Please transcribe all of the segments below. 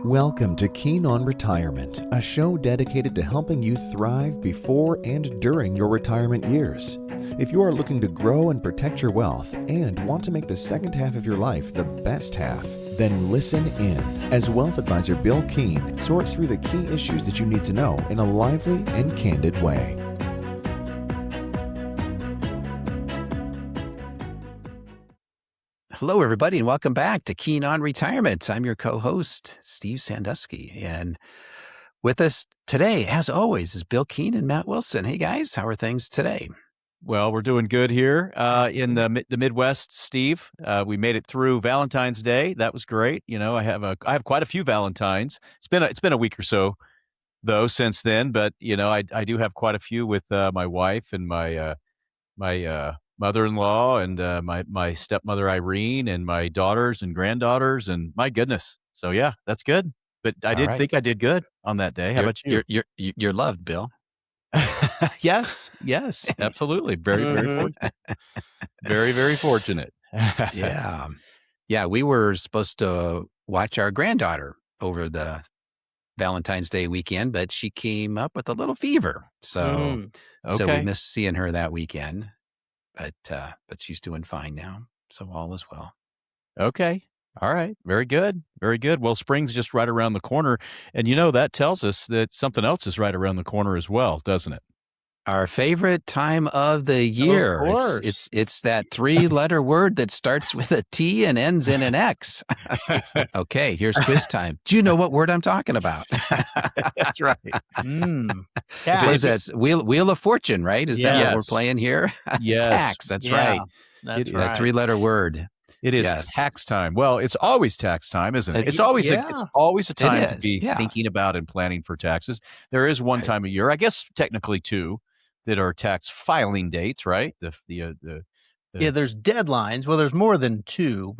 Welcome to Keen on Retirement, a show dedicated to helping you thrive before and during your retirement years. If you are looking to grow and protect your wealth and want to make the second half of your life the best half, then listen in as Wealth Advisor Bill Keen sorts through the key issues that you need to know in a lively and candid way. Hello, everybody, and welcome back to Keen on Retirement. I'm your co-host, Steve Sandusky, and with us today, as always, is Bill Keen and Matt Wilson. Hey, guys, how are things today? Well, we're doing good here in the Midwest, Steve. We made it through Valentine's Day. That was great. You know, I have quite a few Valentines. It's been a week or so though since then, but you know, I do have quite a few with my wife and my mother-in-law and my stepmother Irene and my daughters and granddaughters, and my goodness. So yeah, that's good. But I did think I did good on that day. How about you? You're loved, Bill. Yes, absolutely. Very, very fortunate. Very, very fortunate. Yeah. We were supposed to watch our granddaughter over the Valentine's Day weekend, but she came up with a little fever. So we missed seeing her that weekend. But she's doing fine now. So all is well. Okay. All right. Very good. Very good. Well, spring's just right around the corner. And you know, that tells us that something else is right around the corner as well, doesn't it? Our favorite time of the year. Of course. It's that 3-letter word that starts with a T and ends in an X. Okay, here's quiz time. Do you know what word I'm talking about? That's right. What is that? Wheel of Fortune, right? Is that what we're playing here? Yes. Tax. That's right. That's right. That 3-letter word. It is tax time. Well, it's always tax time, isn't it? It's always a time to be thinking about and planning for taxes. There is one time a year, I guess technically two, that are tax filing dates, right? There's deadlines. Well, there's more than two.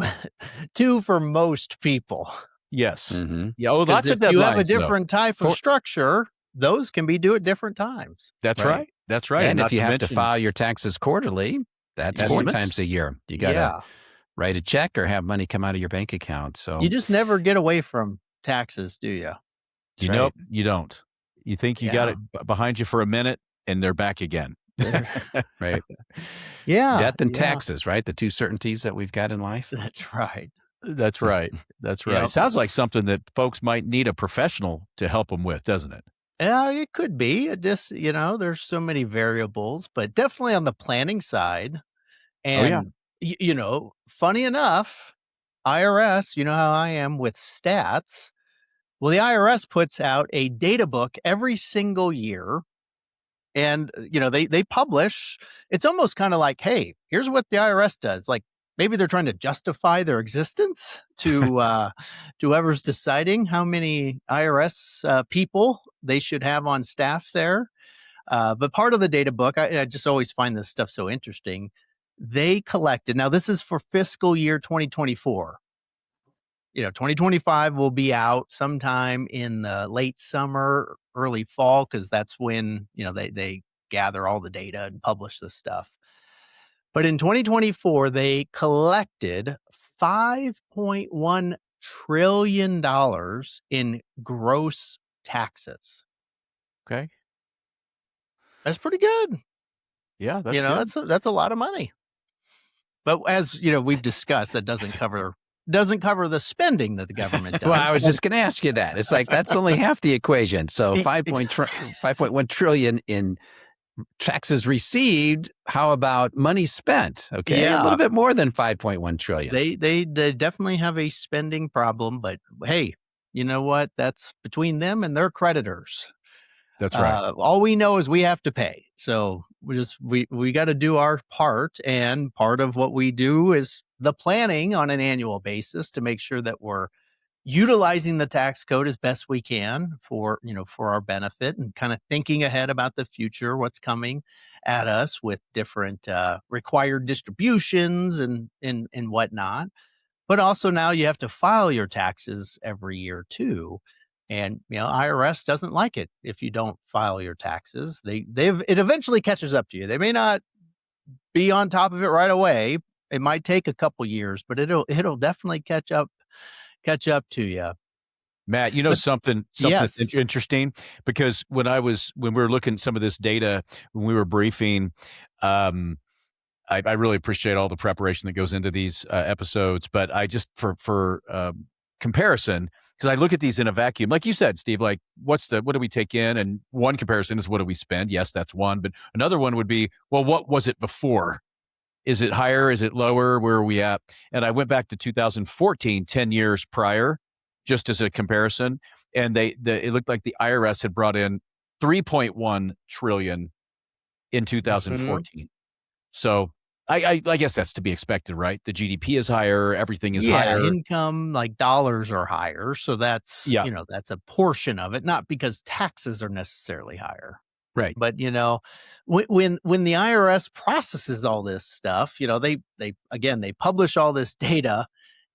Two for most people. Yes. Mm-hmm. Yeah. Oh, lots of deadlines. If you have a different type of structure, those can be due at different times. That's right. That's right. And if you have to file your taxes quarterly, that's 4 times a year. You got to write a check or have money come out of your bank account. So you just never get away from taxes, do you? Nope, you don't. You think you got it behind you for a minute, and they're back again. Right. Yeah. Death and taxes, right? The two certainties that we've got in life. That's right. That's right. That's right. Yep. Sounds like something that folks might need a professional to help them with, doesn't it? Yeah, it could be. It just, there's so many variables, but definitely on the planning side. And, funny enough, IRS, you know how I am with stats. Well, the IRS puts out a data book every single year. And, they publish, it's almost kind of like, hey, here's what the IRS does. Like maybe they're trying to justify their existence to whoever's deciding how many IRS people they should have on staff there. But part of the data book, I just always find this stuff so interesting. They collected, now this is for fiscal year 2024. 2025 will be out sometime in the late summer, early fall, because that's when, they gather all the data and publish this stuff. But in 2024, they collected $5.1 trillion in gross taxes. Okay. That's pretty good. Yeah, that's good. That's a lot of money. But as we've discussed, that doesn't cover the spending that the government does. Well, I was just going to ask you that. It's like that's only half the equation. So 5.1 trillion in taxes received. How about money spent? Okay, a little bit more than 5.1 trillion. They definitely have a spending problem, but hey, you know what? That's between them and their creditors. That's right. All we know is we have to pay. So we got to do our part, and part of what we do is the planning on an annual basis to make sure that we're utilizing the tax code as best we can for our benefit, and kind of thinking ahead about the future, what's coming at us with different required distributions and whatnot. But also now you have to file your taxes every year too. And, IRS doesn't like it if you don't file your taxes. It eventually catches up to you. They may not be on top of it right away. It might take a couple years, but it'll definitely catch up to you. Matt, something yes. that's interesting, because when we were looking at some of this data, when we were briefing, I really appreciate all the preparation that goes into these episodes, but I just for comparison, because I look at these in a vacuum, like you said, Steve, like what do we take in? And one comparison is what do we spend? Yes, that's one. But another one would be, well, what was it before? Is it higher? Is it lower? Where are we at? And I went back to 2014, 10 years prior, just as a comparison. And it looked like the IRS had brought in $3.1 trillion in 2014. So I guess that's to be expected, right? The GDP is higher, everything is higher. Income, like dollars are higher. So that's, that's a portion of it, not because taxes are necessarily higher. Right. But, when the IRS processes all this stuff, they publish all this data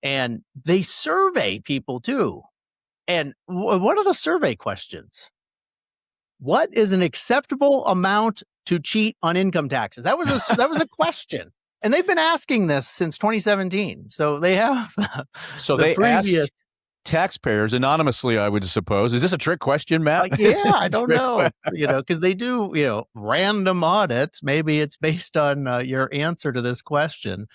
and they survey people too. And what are the survey questions? What is an acceptable amount to cheat on income taxes? That was a question. And they've been asking this since 2017. So they have they asked taxpayers anonymously, I would suppose. Is this a trick question, Matt? I don't know. Because they do, random audits. Maybe it's based on your answer to this question.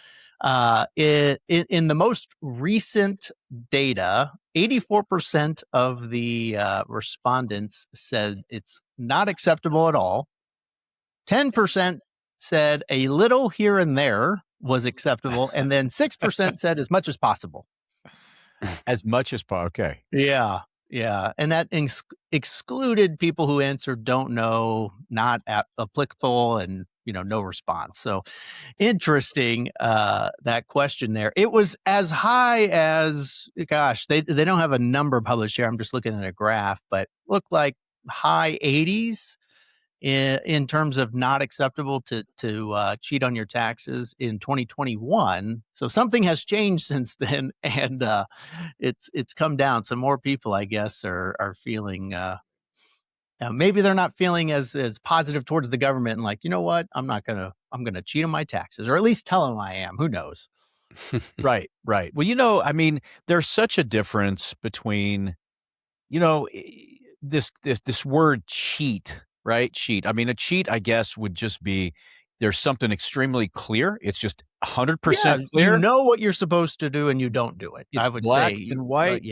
In the most recent data, 84% of the respondents said it's not acceptable at all. 10% said a little here and there was acceptable, and then 6% said as much as possible. As much as possible. Okay. Yeah. And that excluded people who answered don't know, not applicable, and no response. So interesting, that question there. It was as high as, gosh, they don't have a number published here. I'm just looking at a graph, but looked like high 80s in terms of not acceptable to cheat on your taxes in 2021. So something has changed since then, and it's come down. Some more people, I guess, are feeling. Maybe they're not feeling as positive towards the government, and like, you know what, I'm gonna cheat on my taxes, or at least tell them I am. Who knows? Right. Well, there's such a difference between, this word cheat. Right? Cheat. I mean, a cheat, I guess, would just be there's something extremely clear. It's just 100% clear. You know what you're supposed to do and you don't do it. It's I would black say and white.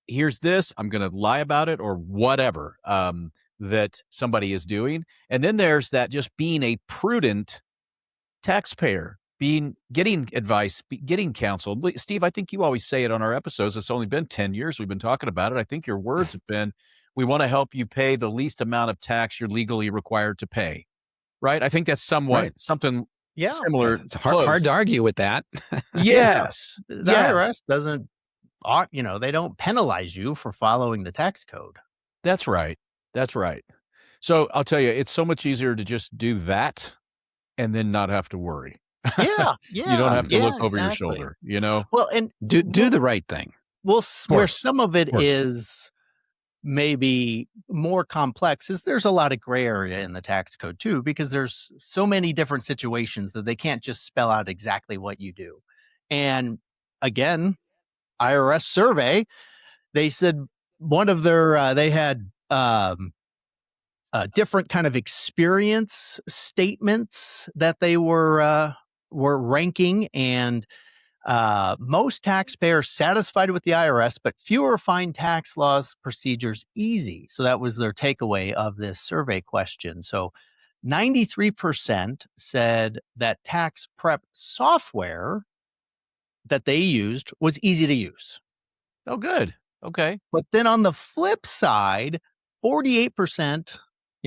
Here's this. I'm going to lie about it or whatever that somebody is doing. And then there's that just being a prudent taxpayer, getting advice, getting counsel. Steve, I think you always say it on our episodes. It's only been 10 years we've been talking about it. I think your words have been, we want to help you pay the least amount of tax you're legally required to pay. Right? I think that's somewhat something similar. It's hard to argue with that. Yes. The IRS doesn't, they don't penalize you for following the tax code. That's right. So I'll tell you, it's so much easier to just do that and then not have to worry. Yeah. You don't have to look over your shoulder, Well, and do the right thing. Well, where some of it is maybe more complex is there's a lot of gray area in the tax code too, because there's so many different situations that they can't just spell out exactly what you do. And again, IRS survey, they said one of their, they had different kind of experience statements that they were ranking, and most taxpayers satisfied with the IRS, but fewer find tax laws procedures easy. So that was their takeaway of this survey question. So 93% said that tax prep software that they used was easy to use. Oh, good. Okay. But then on the flip side, 48%,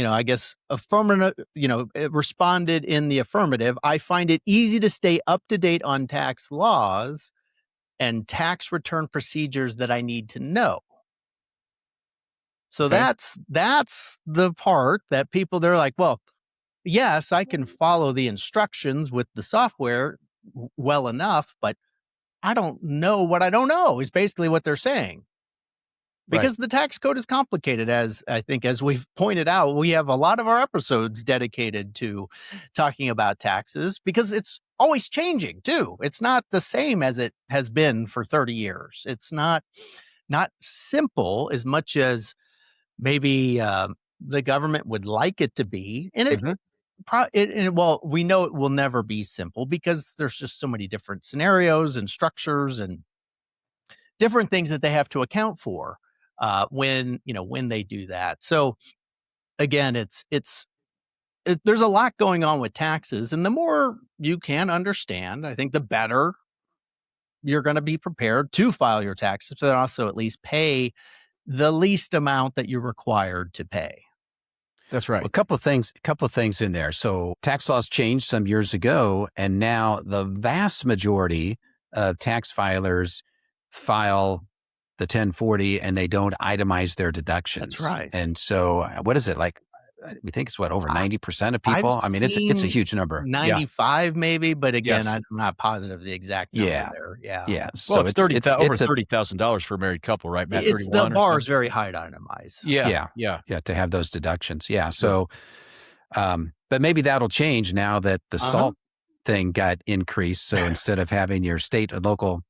I guess affirmative, it responded in the affirmative. I find it easy to stay up to date on tax laws and tax return procedures that I need to know. So that's the part that people, they're like, well, yes, I can follow the instructions with the software well enough, but I don't know what I don't know is basically what they're saying. Because the tax code is complicated, as I think, as we've pointed out. We have a lot of our episodes dedicated to talking about taxes because it's always changing too. It's not the same as it has been for 30 years. It's not not simple as much as maybe the government would like it to be. And well, we know it will never be simple because there's just so many different scenarios and structures and different things that they have to account for when they do that. So again, there's a lot going on with taxes, and the more you can understand, I think the better you're going to be prepared to file your taxes, but also at least pay the least amount that you're required to pay. That's right. Well, a couple of things in there. So tax laws changed some years ago, and now the vast majority of tax filers file the 1040 and they don't itemize their deductions. That's right. And so what is it like? We think it's over 90% of people. I mean, it's a huge number. 95 maybe, but again, I'm not positive the exact number there. Yeah. Yeah. Well, it's over $30,000 for a married couple, right, Matt? The bar is very high to itemize. Yeah. To have those deductions. Yeah. So, but maybe that'll change now that the SALT thing got increased. So instead of having your state and local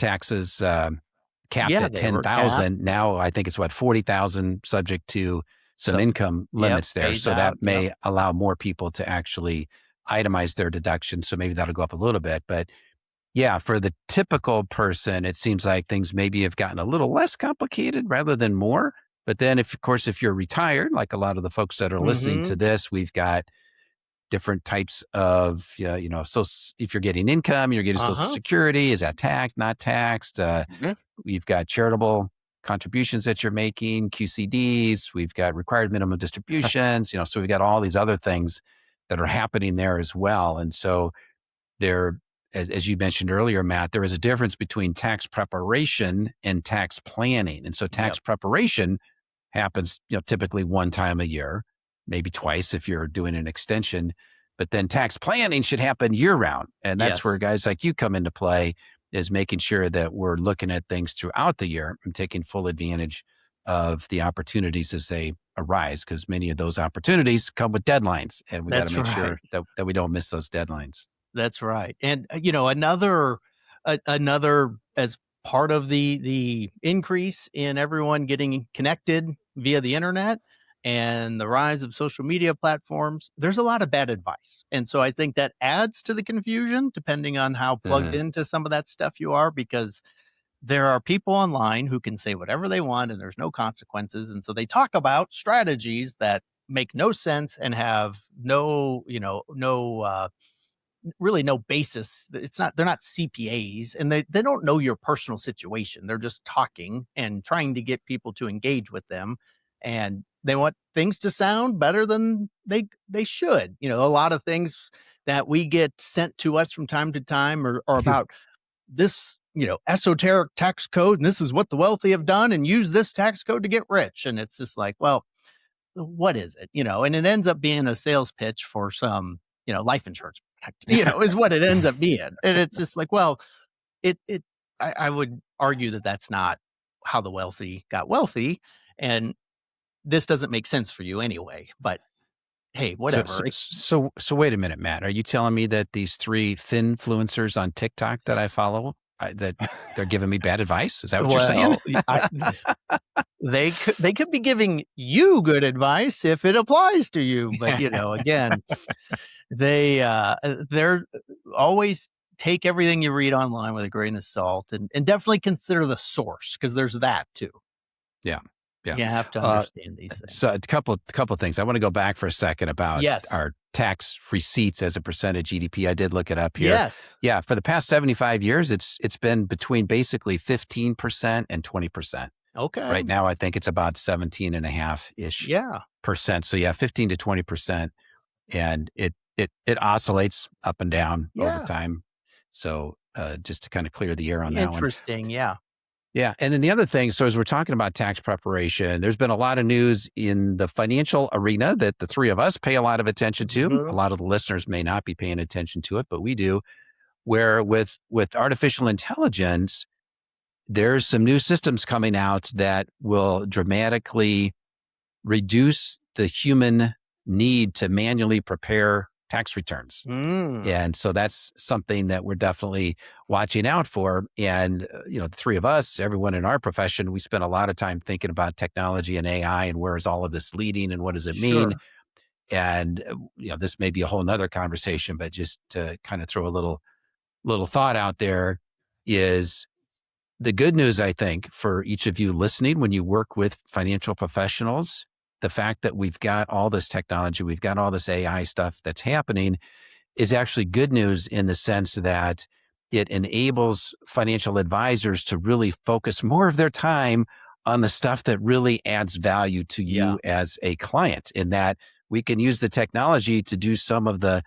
taxes capped at 10,000, now I think it's 40,000 subject to some income limits there. So that may allow more people to actually itemize their deductions. So maybe that'll go up a little bit. But yeah, for the typical person, it seems like things maybe have gotten a little less complicated rather than more. But then of course, if you're retired, like a lot of the folks that are listening to this, we've got different types of, so if you're getting income, you're getting Social Security, is that taxed, not taxed? We've got charitable contributions that you're making, QCDs, we've got required minimum distributions, so we've got all these other things that are happening there as well. And so there, as you mentioned earlier, Matt, there is a difference between tax preparation and tax planning. And so tax preparation happens, typically one time a year, maybe twice if you're doing an extension, but then tax planning should happen year round. And that's where guys like you come into play, is making sure that we're looking at things throughout the year and taking full advantage of the opportunities as they arise, because many of those opportunities come with deadlines, and we got to make sure that we don't miss those deadlines. That's right. And, another as part of the increase in everyone getting connected via the internet and the rise of social media platforms, there's a lot of bad advice. And so I think that adds to the confusion, depending on how plugged into some of that stuff you are, because there are people online who can say whatever they want and there's no consequences. And so they talk about strategies that make no sense and have really no basis. They're not CPAs, and they don't know your personal situation. They're just talking and trying to get people to engage with them. And they want things to sound better than they should. A lot of things that we get sent to us from time to time are about this, esoteric tax code, and this is what the wealthy have done, and use this tax code to get rich. And it's just like, well, what is it? And it ends up being a sales pitch for some, life insurance product, is what it ends up being. And it's just like, well, I would argue that that's not how the wealthy got wealthy. And this doesn't make sense for you anyway, but hey, whatever. So wait a minute, Matt. Are you telling me that these 3 finfluencers on TikTok that I follow, that they're giving me bad advice? Is that what you're saying? They could be giving you good advice if it applies to you, but again, they're always take everything you read online with a grain of salt, and definitely consider the source, because there's that too. Yeah. You have to understand these things. So a couple of things. I want to go back for a second about our tax receipts as a percentage GDP. I did look it up here. Yes. Yeah. For the past 75 years, it's been between basically 15% and 20%. Okay. Right now, I think it's about 17.5-ish percent. So 15 to 20%. And it oscillates up and down over time. So just to kind of clear the air on that one. Interesting. Yeah. Yeah. And then the other thing, so as we're talking about tax preparation, there's been a lot of news in the financial arena that the 3 of us pay a lot of attention to. A lot of the listeners may not be paying attention to it, but we do, where with artificial intelligence, there's some new systems coming out that will dramatically reduce the human need to manually prepare tax returns. And so that's something that we're definitely watching out for. And, the three of us, everyone in our profession, we spend a lot of time thinking about technology and AI and where is all of this leading and what does it mean? And, this may be a whole nother conversation, but just to kind of throw a little thought out there is the good news, I think, for each of you listening, when you work with financial professionals, the fact that we've got all this technology, we've got all this AI stuff that's happening is actually good news in the sense that it enables financial advisors to really focus more of their time on the stuff that really adds value to you as a client, in that we can use the technology to do some of the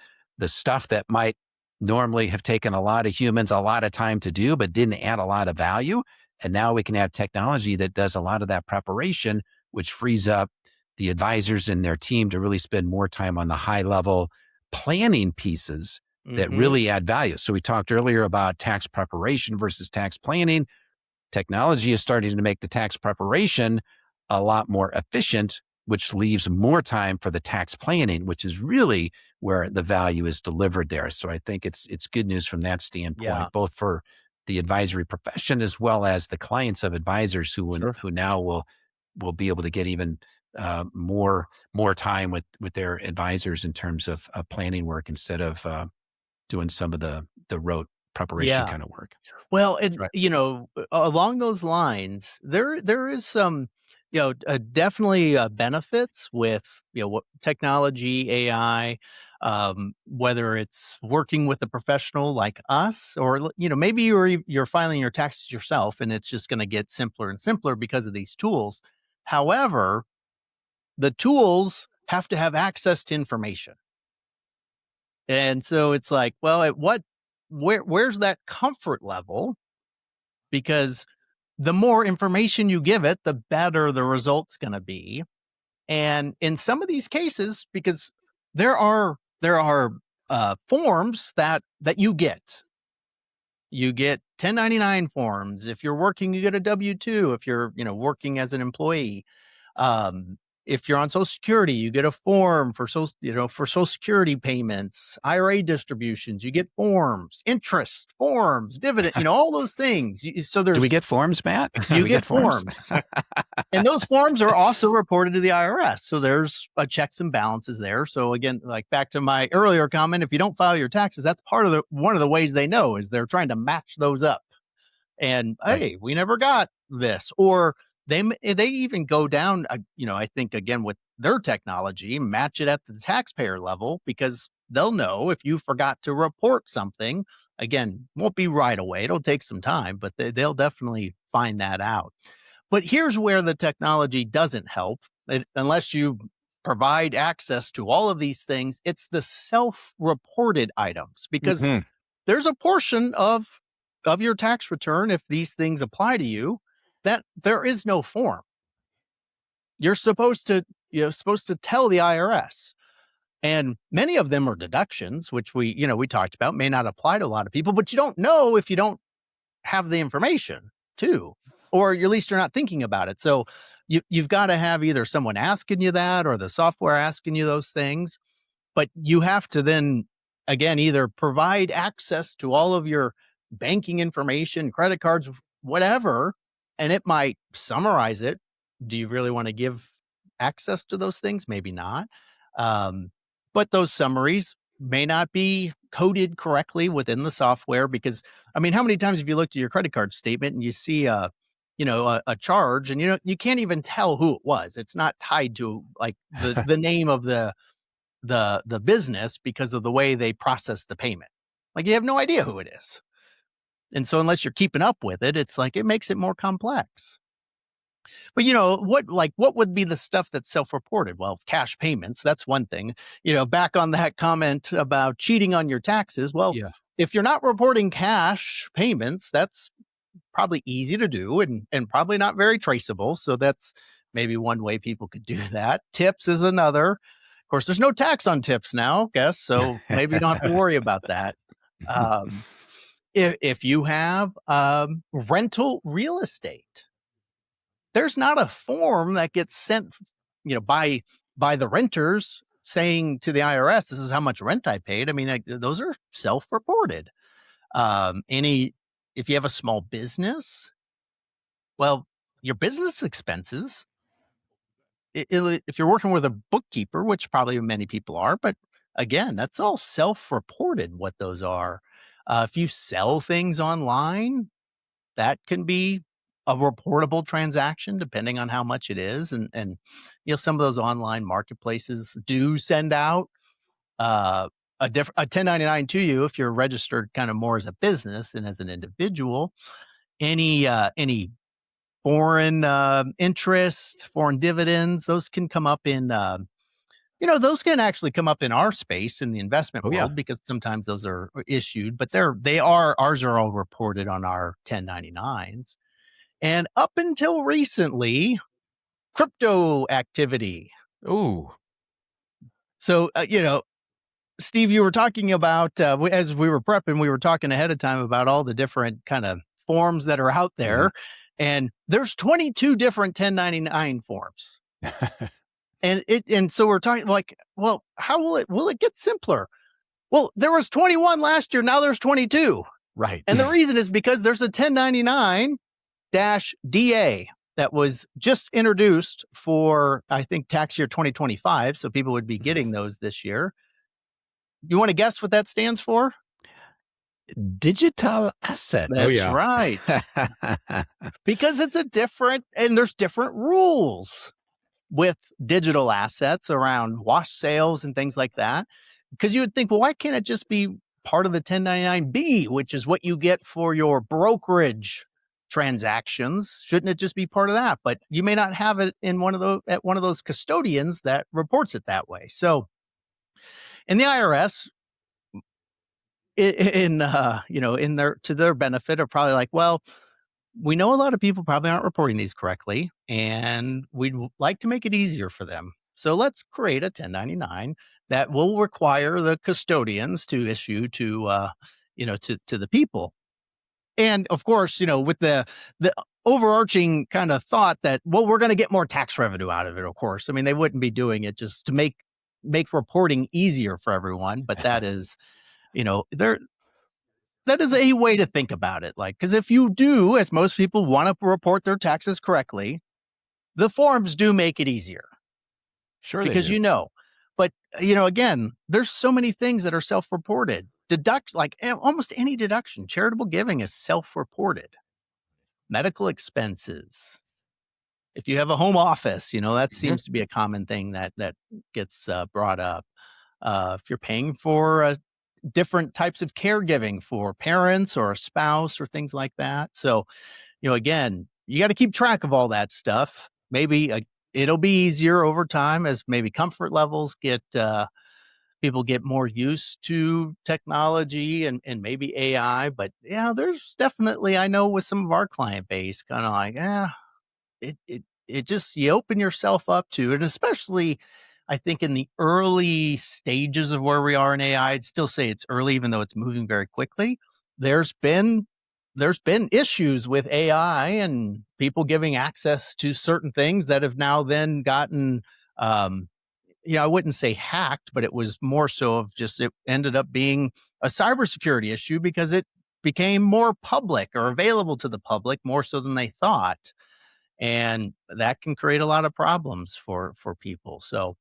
stuff that might normally have taken a lot of humans a lot of time to do, but didn't add a lot of value. And now we can have technology that does a lot of that preparation, which frees up the advisors and their team to really spend more time on the high level planning pieces that really add value. So we talked earlier about tax preparation versus tax planning. Technology is starting to make the tax preparation a lot more efficient, which leaves more time for the tax planning, which is really where the value is delivered there. So I think it's good news from that standpoint, both for the advisory profession as well as the clients of advisors who now will be able to get even more time with their advisors in terms of planning work instead of doing some of the rote preparation kind of work. Well, and along those lines, there is some definitely benefits with what technology, AI, whether it's working with a professional like us, or maybe you're filing your taxes yourself, and it's just going to get simpler and simpler because of these tools. However, the tools have to have access to information. And so it's like, well, where's that comfort level? Because the more information you give it, the better the result's going to be. And in some of these cases, because there are forms that you get 1099 forms. If you're working, you get a W-2. If you're, working as an employee, if you're on Social Security, you get a form for Social Security payments, IRA distributions. You get forms, interest forms, dividend, all those things. Do we get forms, Matt? You get forms, and those forms are also reported to the IRS. So there's checks and balances there. So again, like back to my earlier comment, if you don't file your taxes, that's one of the ways they know is they're trying to match those up. And hey, we never got this, or they even go down, I think, again, with their technology, match it at the taxpayer level, because they'll know if you forgot to report something. Again, won't be right away. It'll take some time, but they'll definitely find that out. But here's where the technology doesn't help. Unless you provide access to all of these things, it's the self-reported items, because there's a portion of your tax return, if these things apply to you, that there is no form. You're supposed to tell the IRS, and many of them are deductions, which we talked about, may not apply to a lot of people, but you don't know if you don't have the information too, or at least you're not thinking about it. So you've got to have either someone asking you that or the software asking you those things, but you have to then, again, either provide access to all of your banking information, credit cards, whatever, and it might summarize it. Do you really want to give access to those things? Maybe not. But those summaries may not be coded correctly within the software, because, how many times have you looked at your credit card statement and you see a charge, and you can't even tell who it was. It's not tied to like the name of the business because of the way they process the payment. Like, you have no idea who it is. And so unless you're keeping up with it, it's like, it makes it more complex. But what would be the stuff that's self-reported? Well, cash payments, that's one thing. Back on that comment about cheating on your taxes. Well, if you're not reporting cash payments, that's probably easy to do and probably not very traceable. So that's maybe one way people could do that. Tips is another. Of course, there's no tax on tips now, I guess. So maybe you don't have to worry about that. If you have rental real estate, there's not a form that gets sent, by the renters saying to the IRS, this is how much rent I paid. I mean, those are self-reported. If you have a small business, well, your business expenses, if you're working with a bookkeeper, which probably many people are, but again, that's all self-reported what those are. If you sell things online, that can be a reportable transaction depending on how much it is. And some of those online marketplaces do send out a 1099 to you if you're registered kind of more as a business than as an individual. Any foreign interest, foreign dividends, those can come up in those can actually come up in our space in the investment world because sometimes those are issued, but ours are all reported on our 1099s. And up until recently, crypto activity. Ooh. So, Steve, you were talking about, as we were prepping, we were talking ahead of time about all the different kind of forms that are out there. And there's 22 different 1099 forms. And so we're talking like, well, how will it get simpler? Well, there was 21 last year. Now there's 22. Right. And the reason is because there's a 1099-DA that was just introduced for, I think, tax year 2025. So people would be getting those this year. You want to guess what that stands for? Digital assets. That's right. Because it's and there's different rules with digital assets around wash sales and things like that. Because you would think, well, why can't it just be part of the 1099-B, which is what you get for your brokerage transactions? Shouldn't it just be part of that? But you may not have it in at one of those custodians that reports it that way. So in the IRS, to their benefit, are probably like, well, we know a lot of people probably aren't reporting these correctly, and we'd like to make it easier for them. So let's create a 1099 that will require the custodians to issue to the people. And of course, with the overarching kind of thought that, well, we're going to get more tax revenue out of it. Of course, I mean, they wouldn't be doing it just to make reporting easier for everyone, but that is, that is a way to think about it. Like, because if you do, as most people want to report their taxes correctly, the forms do make it easier. Sure, because but again, there's so many things that are self-reported. Like almost any deduction, charitable giving is self-reported. Medical expenses. If you have a home office, that seems to be a common thing that gets brought up. If you're paying for different types of caregiving for parents or a spouse or things like that. So, again, you got to keep track of all that stuff. Maybe it'll be easier over time as maybe comfort levels people get more used to technology and maybe AI. But yeah, there's definitely, I know with some of our client base, kind of like, it just, you open yourself up to it. And especially, I think in the early stages of where we are in AI, I'd still say it's early, even though it's moving very quickly. There's been issues with AI and people giving access to certain things that have now then gotten, I wouldn't say hacked, but it was more so of just, it ended up being a cybersecurity issue because it became more public or available to the public more so than they thought. And that can create a lot of problems for people. So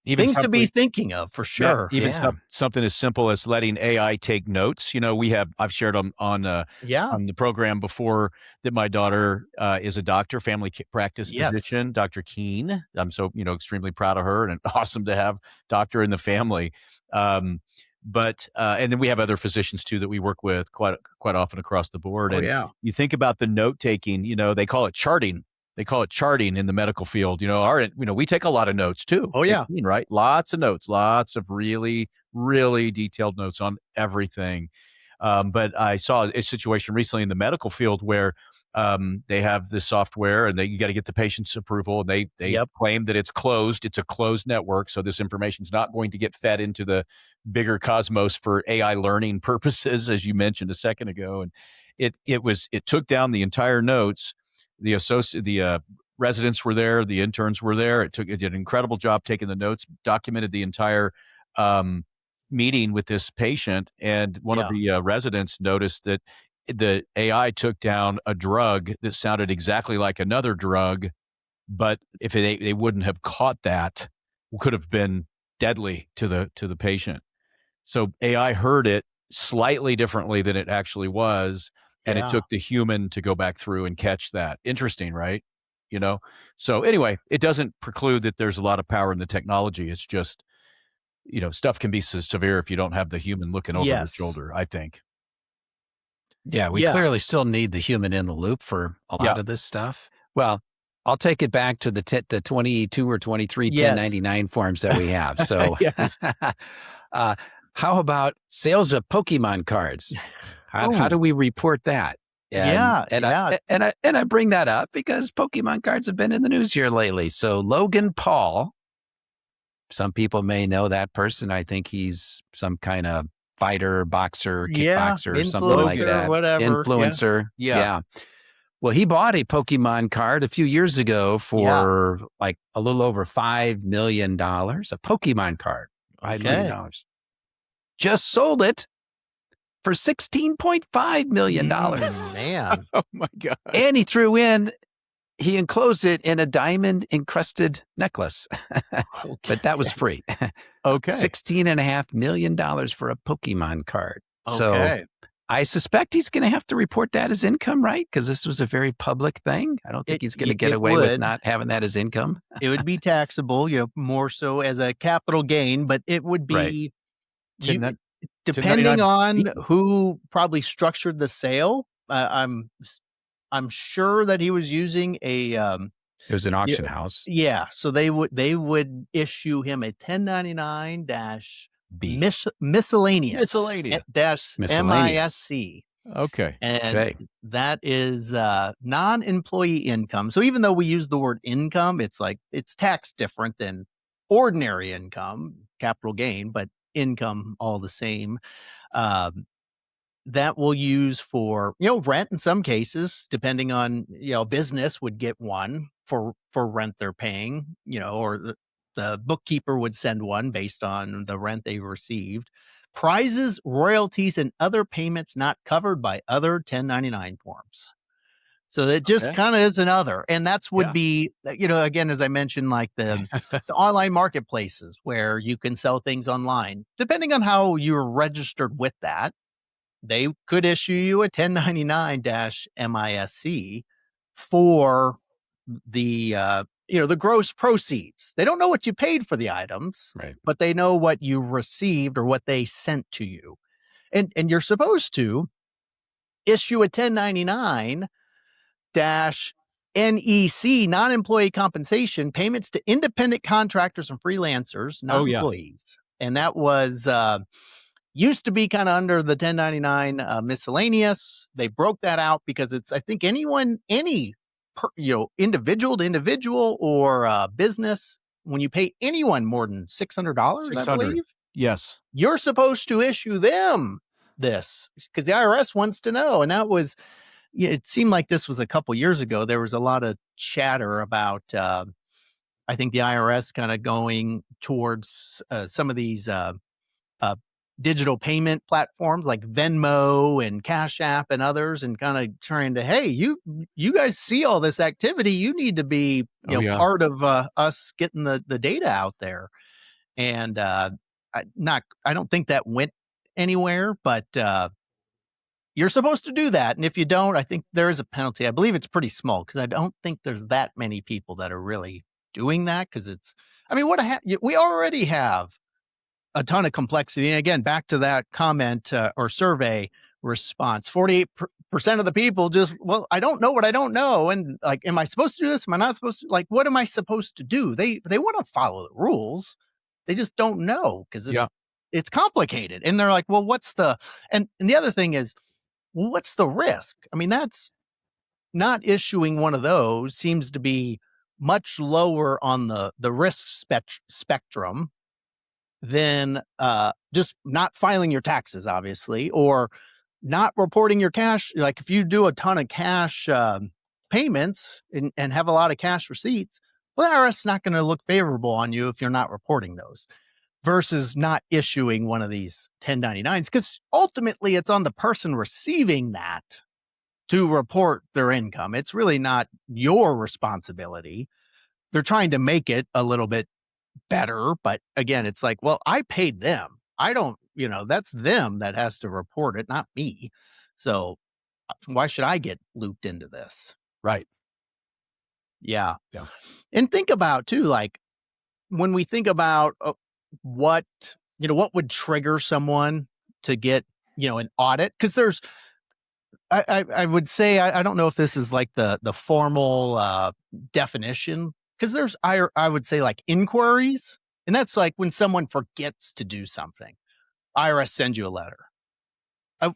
even things to be thinking of for sure. Yeah, even something as simple as letting AI take notes. I've shared them on the program before that my daughter is a doctor, family practice physician, Dr. Keene. I'm so, extremely proud of her, and awesome to have doctor in the family. But and then we have other physicians too that we work with quite often across the board. You think about the note taking, they call it charting. They call it charting in the medical field. We take a lot of notes too. Oh yeah. Right. Lots of notes, lots of really, really detailed notes on everything. But I saw a situation recently in the medical field where they have this software and you got to get the patient's approval. And they claim that it's closed. It's a closed network. So this information is not going to get fed into the bigger cosmos for AI learning purposes, as you mentioned a second ago. And it took down the entire notes, the residents were there, the interns were there. It did an incredible job taking the notes, documented the entire meeting with this patient. And one of the residents noticed that the AI took down a drug that sounded exactly like another drug, but if they wouldn't have caught that, could have been deadly to the patient. So AI heard it slightly differently than it actually was, and it took the human to go back through and catch that. Interesting, right? So anyway, it doesn't preclude that there's a lot of power in the technology. It's just, stuff can be severe if you don't have the human looking over your shoulder, I think. Yeah, we clearly still need the human in the loop for a lot of this stuff. Well, I'll take it back to the 22 or 23 1099 forms that we have. So how about sales of Pokemon cards? How do we report that? And I bring that up because Pokemon cards have been in the news here lately. So Logan Paul, some people may know that person. I think he's some kind of fighter, boxer, kickboxer, something like that. Whatever. Influencer. Yeah. Well, he bought a Pokemon card a few years ago for like a little over $5 million. A Pokemon card, $5 million. Just sold it for $16.5 million. Man. Oh my God. And he enclosed it in a diamond encrusted necklace, but that was free. Okay. $16.5 million for a Pokemon card. So I suspect he's going to have to report that as income, right? Because this was a very public thing. I don't think he's going to get away with not having that as income. It would be taxable, more so as a capital gain, but it would be depending on who probably structured the sale. I'm sure that he was using it was an auction house. Yeah, so they would issue him a 1099 miscellaneous MISC. Okay. And that is non-employee income. So even though we use the word income, it's tax different than ordinary income, capital gain, but income all the same. That we'll use for, rent in some cases, depending on, business would get one for rent they're paying, or the bookkeeper would send one based on the rent they received. Prizes, royalties, and other payments not covered by other 1099 forms. So that just kind of is another. And would be, again, as I mentioned, like the online marketplaces where you can sell things online. Depending on how you're registered with that, they could issue you a 1099-MISC for the the gross proceeds. They don't know what you paid for the items, but they know what you received or what they sent to you. And you're supposed to issue a 1099-NEC, non-employee compensation, payments to independent contractors and freelancers, not employees. And that was used to be kind of under the 1099 miscellaneous. They broke that out because it's, I think, individual to individual or business, when you pay anyone more than $600, I believe. Yes. You're supposed to issue them this because the IRS wants to know. And that was, it seemed like this was a couple years ago. There was a lot of chatter about, I think the IRS kind of going towards some of these digital payment platforms like Venmo and Cash App and others, and kind of trying to, hey, you guys see all this activity, you need to be part of us getting the data out there. And I don't think that went anywhere, but you're supposed to do that. And if you don't, I think there is a penalty. I believe it's pretty small because I don't think there's that many people that are really doing that, because it's, we already have a ton of complexity. And again, back to that comment or survey response, 48% of the people just, well, I don't know what I don't know. And like, am I supposed to do this? Am I not supposed to? Like, what am I supposed to do? They want to follow the rules. They just don't know because it's complicated. And they're like, well, what's the, and the other thing is, well, what's the risk? That's not issuing one of those seems to be much lower on the risk spectrum than just not filing your taxes, obviously, or not reporting your cash. Like if you do a ton of cash payments and have a lot of cash receipts, well, the IRS is not going to look favorable on you if you're not reporting those versus not issuing one of these 1099s, because ultimately it's on the person receiving that to report their income. It's really not your responsibility. They're trying to make it a little bit better, but again, it's like, well, I paid them. I don't, that's them that has to report it, not me. So why should I get looped into this? Right. Yeah. And think about too, like when we think about what would trigger someone to get, an audit, because there's, I would say, I don't know if this is like the formal definition, because there's, I would say like inquiries, and that's like when someone forgets to do something, IRS sends you a letter.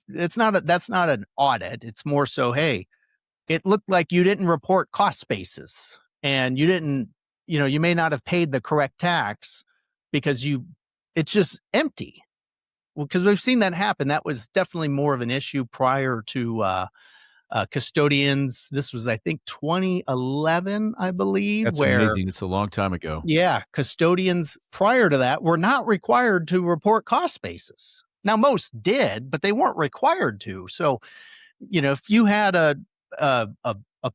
That's not an audit. It's more so, hey, it looked like you didn't report cost basis and you didn't, you may not have paid the correct tax because it's just empty. Well, because we've seen that happen. That was definitely more of an issue prior to custodians. This was, I think, 2011, I believe. That's amazing. It's a long time ago. Yeah. Custodians prior to that were not required to report cost basis. Now, most did, but they weren't required to. So, if you had a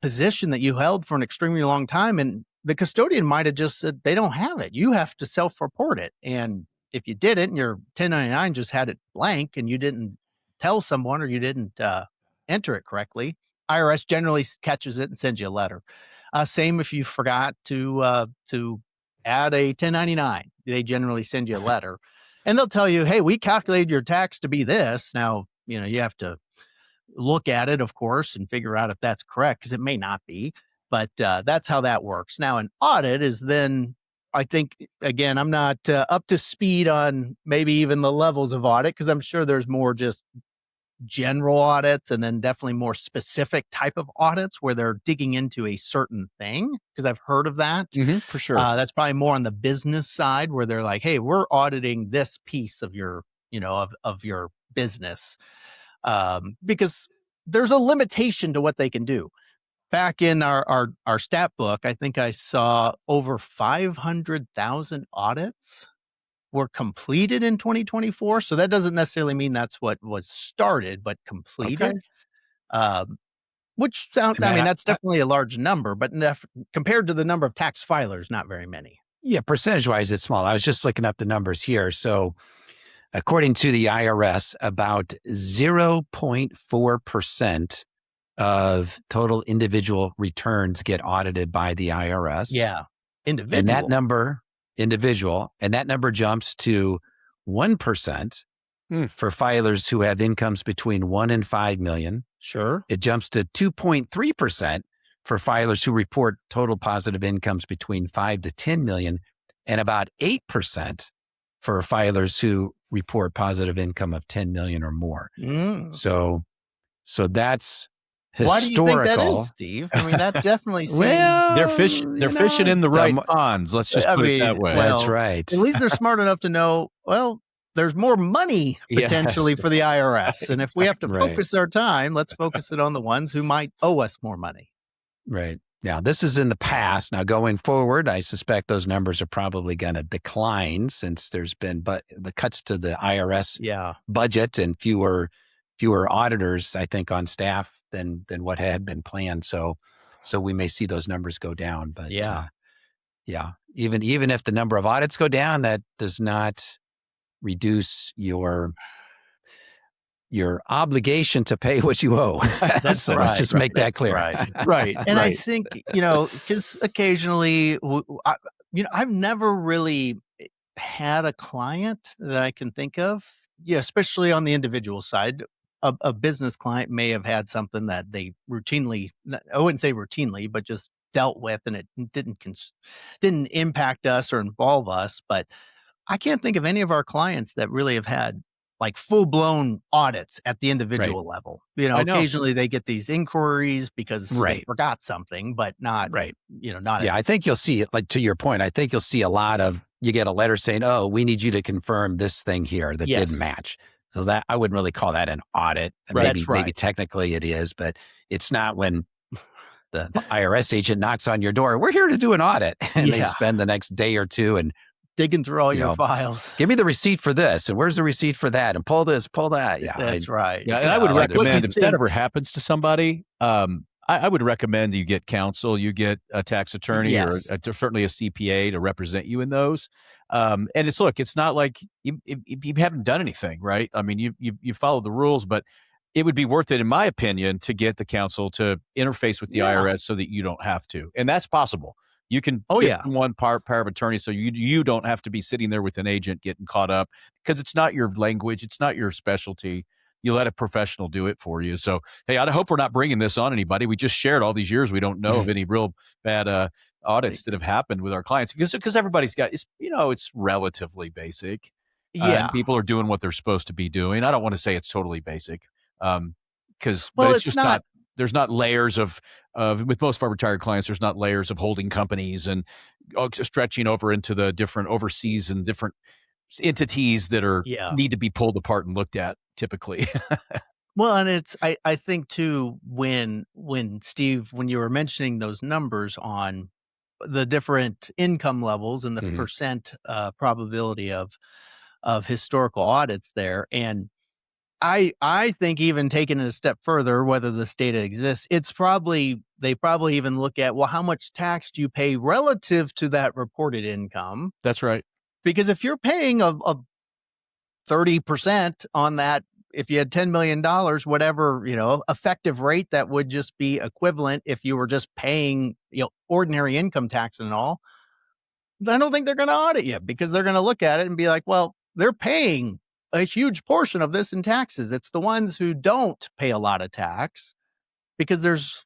position that you held for an extremely long time, and the custodian might have just said, they don't have it, you have to self-report it. And if you didn't, and your 1099 just had it blank and you didn't tell someone or you didn't enter it correctly, IRS generally catches it and sends you a letter. Same if you forgot to add a 1099, they generally send you a letter. And they'll tell you, hey, we calculated your tax to be this. Now, you have to look at it, of course, and figure out if that's correct, because it may not be. But that's how that works. Now, an audit is then, I think, again, I'm not up to speed on maybe even the levels of audit, because I'm sure there's more just general audits and then definitely more specific type of audits where they're digging into a certain thing, because I've heard of that. For sure. That's probably more on the business side where they're like, hey, we're auditing this piece of your, of your business, because there's a limitation to what they can do. Back in our stat book, I think I saw over 500,000 audits were completed in 2024. So that doesn't necessarily mean that's what was started, but completed. Okay. Which sounds, that's definitely a large number, but compared to the number of tax filers, not very many. Yeah, percentage-wise, it's small. I was just looking up the numbers here. So according to the IRS, about 0.4% of total individual returns get audited by the IRS. Yeah, individual. And that number, and that number jumps to 1% for filers who have incomes between 1 and 5 million. Sure. It jumps to 2.3% for filers who report total positive incomes between 5 to 10 million, and about 8% for filers who report positive income of 10 million or more. So that's historical. Why do you think that is, Steve? That definitely seems... Well, they're fishing in the right ponds. Let's just put it that way. That's right. At least they're smart enough to know, well, there's more money potentially for the IRS. And if we have to focus our time, let's focus it on the ones who might owe us more money. Right. Now, this is in the past. Now, going forward, I suspect those numbers are probably going to decline since there's been the cuts to the IRS budget and fewer auditors, I think, on staff than what had been planned. So we may see those numbers go down. But even if the number of audits go down, that does not reduce your obligation to pay what you owe. So let's just make that clear. Right. And I think, because occasionally, I've never really had a client that I can think of, especially on the individual side. A business client may have had something that they routinely, I wouldn't say routinely, but just dealt with, and it didn't impact us or involve us. But I can't think of any of our clients that really have had like full-blown audits at the individual level. Occasionally they get these inquiries because they forgot something, but not, not. I think you'll see it, like to your point, I think you'll see a lot of, you get a letter saying, oh, we need you to confirm this thing here that didn't match. So that, I wouldn't really call that an audit. Maybe technically it is, but it's not when the IRS agent knocks on your door. We're here to do an audit. And they spend the next day or two and digging through all your files. Give me the receipt for this. And where's the receipt for that? And pull this, pull that. Yeah, that's right. Yeah, and I would recommend if that ever happens to somebody, I would recommend you get counsel, you get a tax attorney or certainly a CPA to represent you in those. And it's not like if you haven't done anything, right? I mean, you followed the rules, but it would be worth it, in my opinion, to get the counsel to interface with the IRS so that you don't have to. And that's possible. You can get one power of attorney so you don't have to be sitting there with an agent getting caught up because it's not your language. It's not your specialty. You let a professional do it for you. So, hey, I hope we're not bringing this on anybody. We just shared all these years. We don't know of any real bad audits that have happened with our clients because everybody's got, it's relatively basic. And people are doing what they're supposed to be doing. I don't want to say it's totally basic because it's just not. There's not layers of with most of our retired clients, there's not layers of holding companies and stretching over into the different overseas and different entities that need to be pulled apart and looked at typically. Well, and I think too, when Steve, when you were mentioning those numbers on the different income levels and the percent probability of historical audits there, and I think even taking it a step further, whether this data exists, they probably even look at, well, how much tax do you pay relative to that reported income? That's right. Because if you're paying a 30% on that, if you had $10 million, whatever, effective rate, that would just be equivalent if you were just paying, ordinary income tax and all. I don't think they're going to audit you because they're going to look at it and be like, well, they're paying a huge portion of this in taxes. It's the ones who don't pay a lot of tax because there's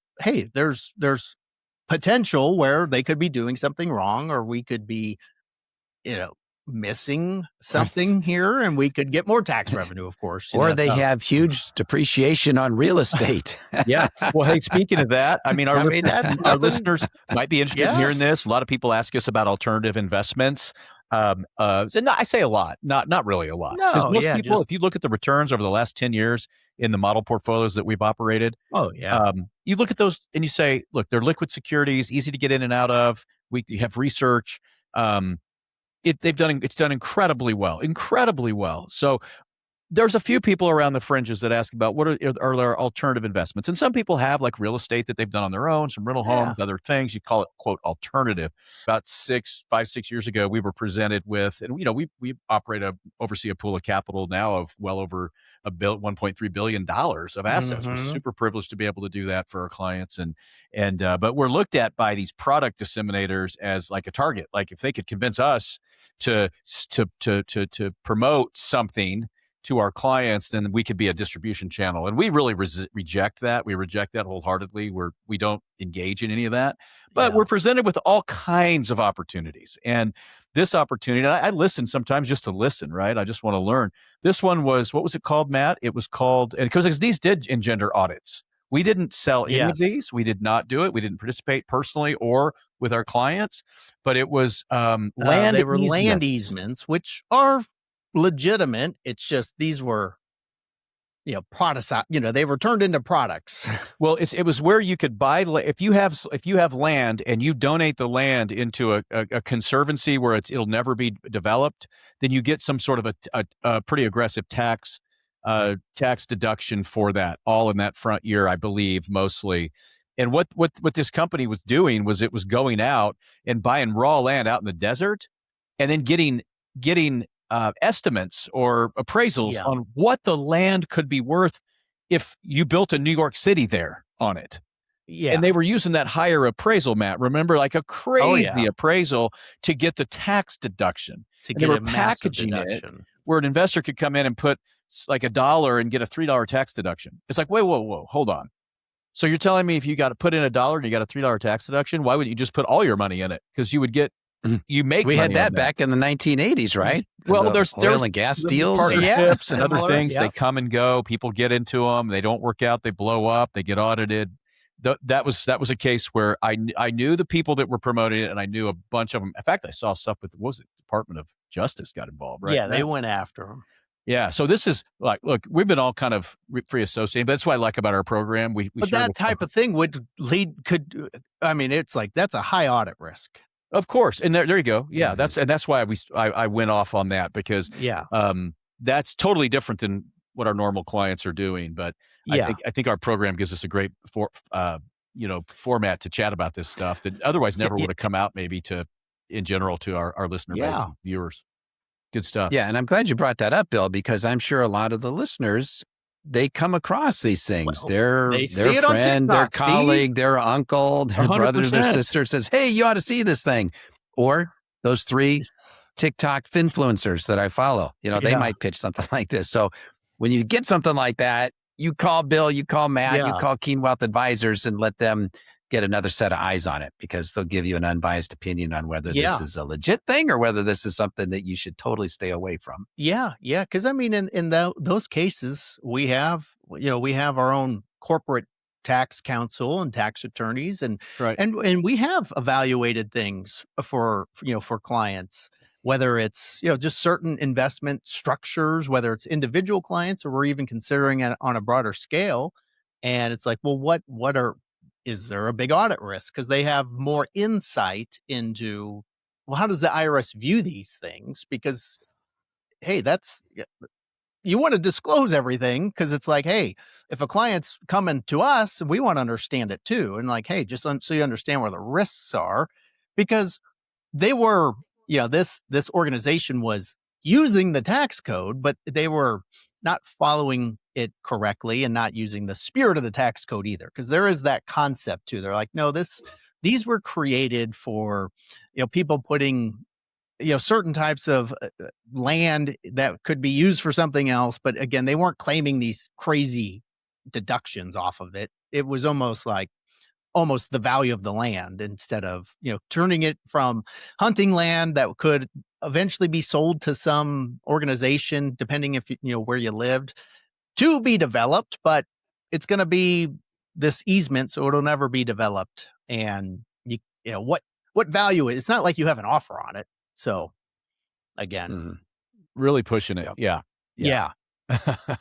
potential where they could be doing something wrong, or we could be, missing something here, and we could get more tax revenue, of course. Or they have huge depreciation on real estate. Yeah. Well, hey, speaking of that, I mean, our listeners might be interested in hearing this. A lot of people ask us about alternative investments. I say a lot, not really a lot. Because most people, if you look at the returns over the last 10 years in the model portfolios that we've operated, you look at those and you say, look, they're liquid securities, easy to get in and out of. We have research. It's done incredibly well. So there's a few people around the fringes that ask about what are there alternative investments. And some people have like real estate that they've done on their own, some rental homes, other things. You call it, quote, alternative. About 5-6 years ago, we were presented with, and we oversee a pool of capital now of well over $1.3 billion of assets. We're super privileged to be able to do that for our clients. But we're looked at by these product disseminators as like a target. Like if they could convince us to promote something to our clients, then we could be a distribution channel. And we really reject that. We reject that wholeheartedly. We don't engage in any of that. But we're presented with all kinds of opportunities. And this opportunity, I listen sometimes just to listen, right? I just want to learn. This one was, what was it called, Matt? It was called, and because these did engender audits. We didn't sell any of these. We did not do it. We didn't participate personally or with our clients. But it was land easements, which are legitimate. It's just these were products, they were turned into products. Well, it was where you could buy if you have land and you donate the land into a conservancy where it'll never be developed, then you get some sort of a pretty aggressive tax deduction for that, all in that front year, I believe, mostly. And what this company was doing was it was going out and buying raw land out in the desert and then getting estimates or appraisals on what the land could be worth if you built a New York City there on it. Yeah. And they were using that higher appraisal, Matt. Remember, like a crazy appraisal to get the tax deduction. They were packaging it where an investor could come in and put like $1 and get a $3 tax deduction. It's like, wait, whoa, hold on. So you're telling me if you got to put in $1 and you got a $3 tax deduction, why would you just put all your money in it? Because you would get we had that back in the 1980s, right? Well, there's oil and gas deals, partnerships, and other things. They come and go. People get into them. They don't work out. They blow up. They get audited. That was a case where I knew the people that were promoting it, and I knew a bunch of them. In fact, I saw stuff with Department of Justice got involved, right? Yeah, they went after them. Yeah. So this is like, look, we've been all kind of free associated, but that's what I like about our program. But that type of thing it's like, that's a high audit risk. Of course. And there you go. Yeah. That's why I went off on that, because that's totally different than what our normal clients are doing. But I think our program gives us a great format to chat about this stuff that otherwise never would have come out maybe in general to our listener base and viewers. Good stuff. Yeah, and I'm glad you brought that up, Bill, because I'm sure a lot of the listeners, they come across these things. Their friend, their colleague, their uncle, their 100%. Brother, their sister says, hey, you ought to see this thing. Or those 3 TikTok influencers that I follow, they might pitch something like this. So when you get something like that, you call Bill, you call Matt, you call Keen Wealth Advisors and let them get another set of eyes on it, because they'll give you an unbiased opinion on whether this is a legit thing or whether this is something that you should totally stay away from. Yeah. Because in those cases, we have our own corporate tax counsel and tax attorneys, and we have evaluated things for clients, whether it's just certain investment structures, whether it's individual clients, or we're even considering it on a broader scale. And it's like, well, is there a big audit risk? Because they have more insight into, well, how does the IRS view these things? Because, hey, you want to disclose everything, because it's like, hey, if a client's coming to us, we want to understand it too. And like, hey, just so you understand where the risks are, because they were, this organization was using the tax code, but they were not following it correctly and not using the spirit of the tax code either. Because there is that concept too. They're like, no, these were created for, people putting, certain types of land that could be used for something else. But again, they weren't claiming these crazy deductions off of it. It was almost the value of the land, instead of, turning it from hunting land that could eventually be sold to some organization, depending if, where you lived, to be developed, but it's going to be this easement, so it'll never be developed. And what value is, it's not like you have an offer on it. So again, really pushing it. Yeah.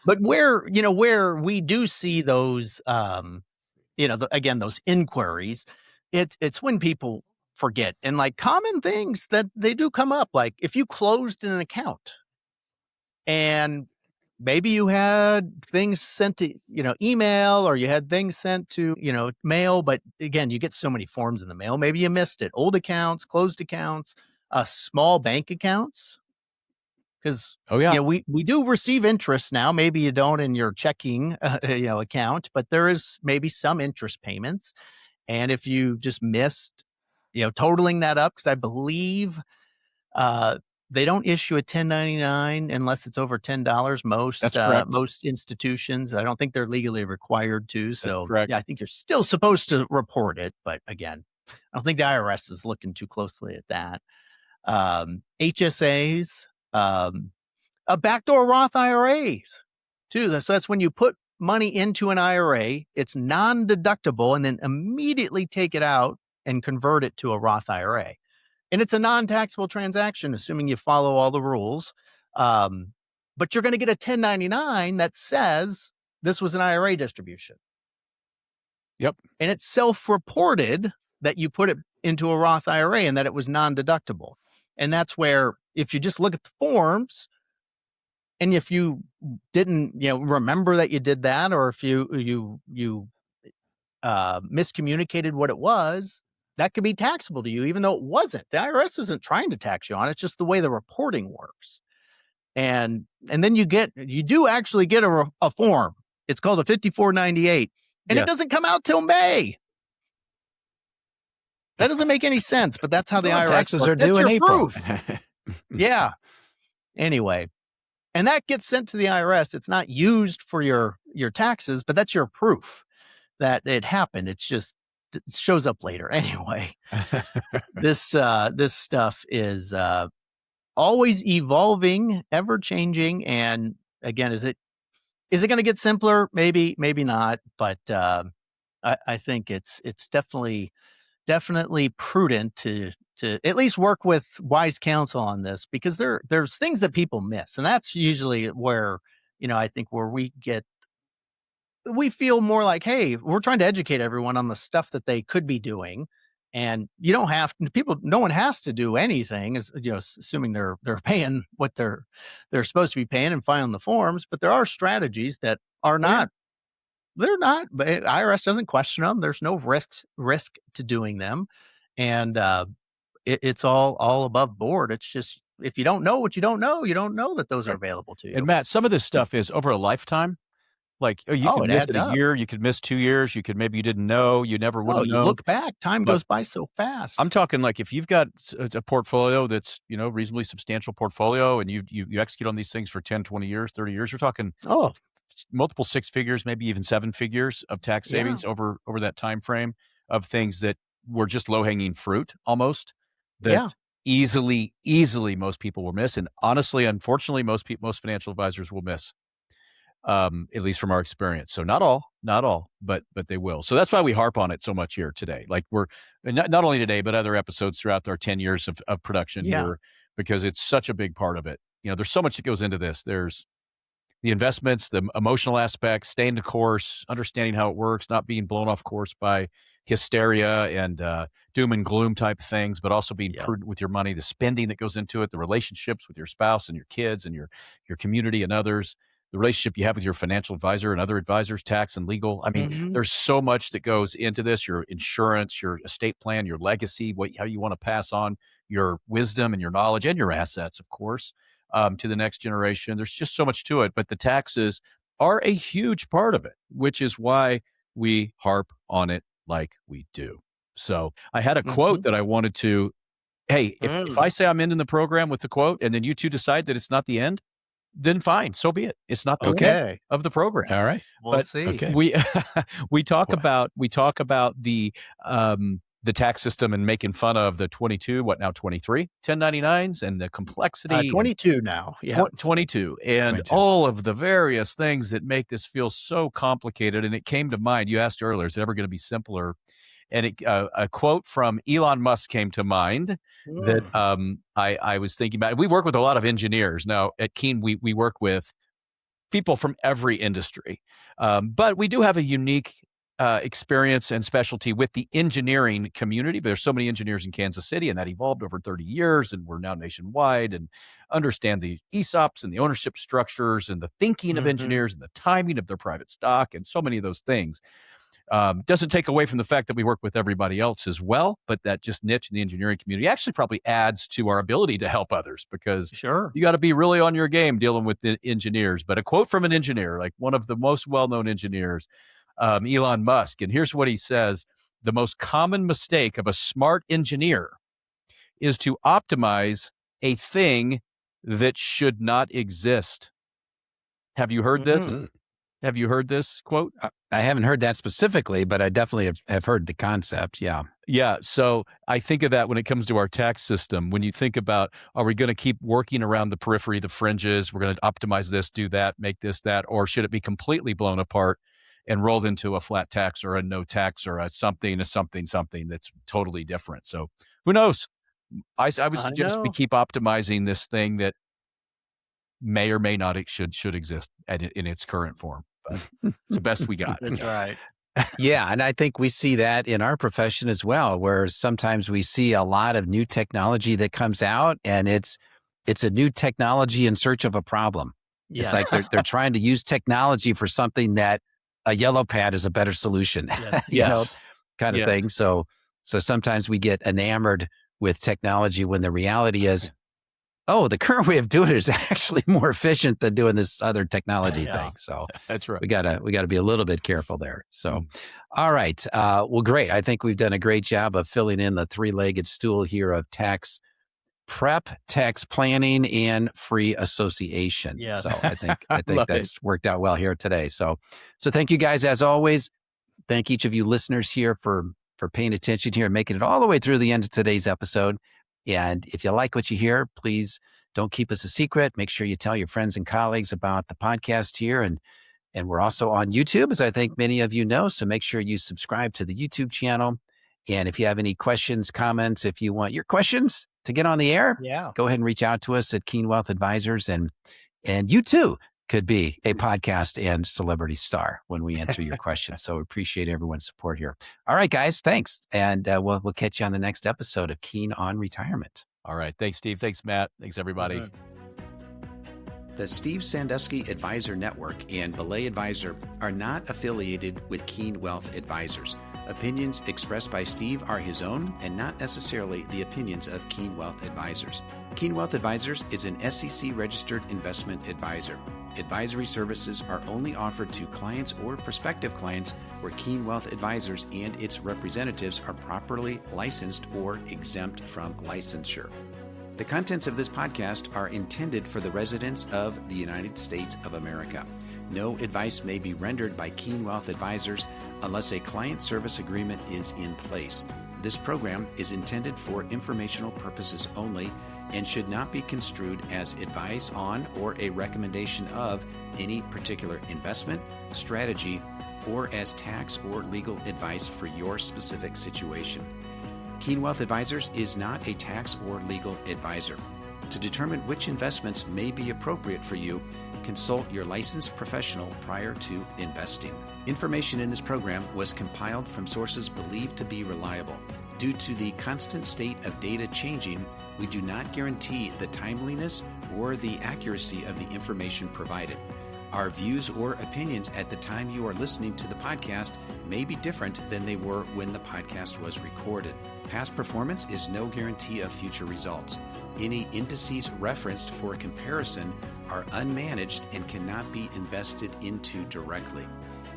But where we do see those, those inquiries, it's when people forget, and like common things that they do come up, like if you closed an account and maybe you had things sent to, email, or you had things sent to, mail, but again, you get so many forms in the mail. Maybe you missed it. Old accounts, closed accounts, small bank accounts. Because, we do receive interest now. Maybe you don't in your checking, account, but there is maybe some interest payments. And if you just missed, totaling that up, because I believe they don't issue a 1099 unless it's over $10. Most institutions, I don't think they're legally required to. So I think you're still supposed to report it. But again, I don't think the IRS is looking too closely at that. HSAs, a backdoor Roth IRAs too. So that's when you put money into an IRA, it's non-deductible, and then immediately take it out and convert it to a Roth IRA. And it's a non-taxable transaction, assuming you follow all the rules. But you're going to get a 1099 that says this was an IRA distribution. Yep. And it's self-reported that you put it into a Roth IRA and that it was non-deductible. And that's where, if you just look at the forms, and if you didn't, remember that you did that, or if you miscommunicated what it was, that could be taxable to you, even though it wasn't. The IRS isn't trying to tax you on it. It's just the way the reporting works. And then you do actually get a form. It's called a 5498, and it doesn't come out till May. That doesn't make any sense, but that's how the IRS taxes are due in April. Yeah. Anyway, and that gets sent to the IRS. It's not used for your taxes, but that's your proof that it happened. It shows up later. Anyway, this stuff is always evolving, ever changing. And again, is it going to get simpler? Maybe not. But I think it's definitely prudent to to at least work with wise counsel on this, because there's things that people miss. And that's usually where, I think where we feel more like, hey, we're trying to educate everyone on the stuff that they could be doing. And you don't have no one has to do anything, as assuming they're paying what they're supposed to be paying and filing the forms. But there are strategies that are not, they're not, but IRS doesn't question them. There's no risk to doing them. And it's all above board. It's just, if you don't know what you don't know that those are available to you. And Matt, some of this stuff is over a lifetime. Like, you could miss a year, you could miss 2 years, maybe you didn't know, you never would have known. Look back, time goes by so fast. I'm talking like if you've got a portfolio that's, reasonably substantial portfolio, and you execute on these things for 10, 20 years, 30 years, you're talking multiple 6 figures, maybe even 7 figures of tax savings over that time frame of things that were just low-hanging fruit almost, that easily most people will miss. And honestly, unfortunately, most financial advisors will miss. At least from our experience. So not all, but they will. So that's why we harp on it so much here today. Like, we're not only today, but other episodes throughout our 10 years of production here, because it's such a big part of it. There's so much that goes into this. There's the investments, the emotional aspects, staying the course, understanding how it works, not being blown off course by hysteria and doom and gloom type things, but also being prudent with your money, the spending that goes into it, the relationships with your spouse and your kids and your community and others, the relationship you have with your financial advisor and other advisors, tax and legal. I mean, there's so much that goes into this, your insurance, your estate plan, your legacy, how you want to pass on your wisdom and your knowledge and your assets, of course, to the next generation. There's just so much to it, but the taxes are a huge part of it, which is why we harp on it like we do. So I had a quote that I wanted to, hey, if I say I'm ending the program with the quote and then you two decide that it's not the end, then fine, so be it. It's not the end of the program. All right, we'll see. Okay. We talk about the tax system and making fun of the 23 1099s and the complexity. 22 now, 22 and all of the various things that make this feel so complicated. And it came to mind. You asked earlier, is it ever going to be simpler? And a quote from Elon Musk came to mind that I was thinking about. We work with a lot of engineers. Now, at Keen, we work with people from every industry. But we do have a unique experience and specialty with the engineering community. There's so many engineers in Kansas City, and that evolved over 30 years, and we're now nationwide and understand the ESOPs and the ownership structures and the thinking of engineers and the timing of their private stock and so many of those things. Doesn't take away from the fact that we work with everybody else as well, but that just niche in the engineering community actually probably adds to our ability to help others, because you got to be really on your game dealing with the engineers. But a quote from an engineer, like one of the most well-known engineers, Elon Musk, and here's what he says: the most common mistake of a smart engineer is to optimize a thing that should not exist. Have you heard this? Have you heard this quote? I haven't heard that specifically, but I definitely have heard the concept. Yeah. Yeah. So I think of that when it comes to our tax system. When you think about, are we going to keep working around the periphery, the fringes? We're going to optimize this, do that, make this, that, or should it be completely blown apart and rolled into a flat tax or a no tax or a something that's totally different? So who knows? I would suggest we keep optimizing this thing that may or may not should exist in its current form. But it's the best we got. That's right. Yeah. And I think we see that in our profession as well, where sometimes we see a lot of new technology that comes out, and it's a new technology in search of a problem. Yeah. It's like they're trying to use technology for something that a yellow pad is a better solution, kind of thing. So sometimes we get enamored with technology when the reality is, the current way of doing it is actually more efficient than doing this other technology thing. So that's right. We gotta be a little bit careful there. So, all right. Well, great. I think we've done a great job of filling in the three-legged stool here of tax prep, tax planning, and free association. Yes. So I think that's worked out well here today. So thank you guys as always. Thank each of you listeners here for paying attention here and making it all the way through the end of today's episode. And if you like what you hear, please don't keep us a secret. Make sure you tell your friends and colleagues about the podcast here. And we're also on YouTube, as I think many of you know. So make sure you subscribe to the YouTube channel And if you have any questions, comments, if you want your questions to get on the air, go ahead and reach out to us at Keen Wealth Advisors. And you too could be a podcast and celebrity star when we answer your questions. So appreciate everyone's support here. All right, guys, thanks. And we'll catch you on the next episode of Keen on Retirement. All right. Thanks, Steve. Thanks, Matt. Thanks, everybody. Mm-hmm. The Steve Sandusky Advisor Network and Belay Advisor are not affiliated with Keen Wealth Advisors. Opinions expressed by Steve are his own and not necessarily the opinions of Keen Wealth Advisors. Keen Wealth Advisors is an SEC-registered investment advisor. Advisory services are only offered to clients or prospective clients where Keen Wealth Advisors and its representatives are properly licensed or exempt from licensure. The contents of this podcast are intended for the residents of the United States of America. No advice may be rendered by Keen Wealth Advisors unless a client service agreement is in place. This program is intended for informational purposes only and should not be construed as advice on or a recommendation of any particular investment, strategy, or as tax or legal advice for your specific situation. Keen Wealth Advisors is not a tax or legal advisor. To determine which investments may be appropriate for you, consult your licensed professional prior to investing. Information in this program was compiled from sources believed to be reliable. Due to the constant state of data changing, we do not guarantee the timeliness or the accuracy of the information provided. Our views or opinions at the time you are listening to the podcast may be different than they were when the podcast was recorded. Past performance is no guarantee of future results. Any indices referenced for comparison are unmanaged and cannot be invested into directly.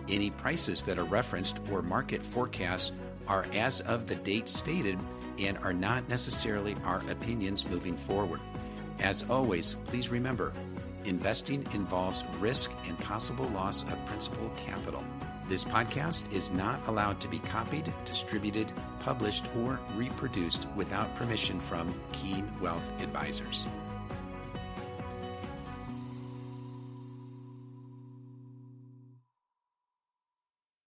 Any prices that are referenced or market forecasts are as of the date stated and are not necessarily our opinions moving forward. As always, please remember, investing involves risk and possible loss of principal capital. This podcast is not allowed to be copied, distributed, published, or reproduced without permission from Keen Wealth Advisors.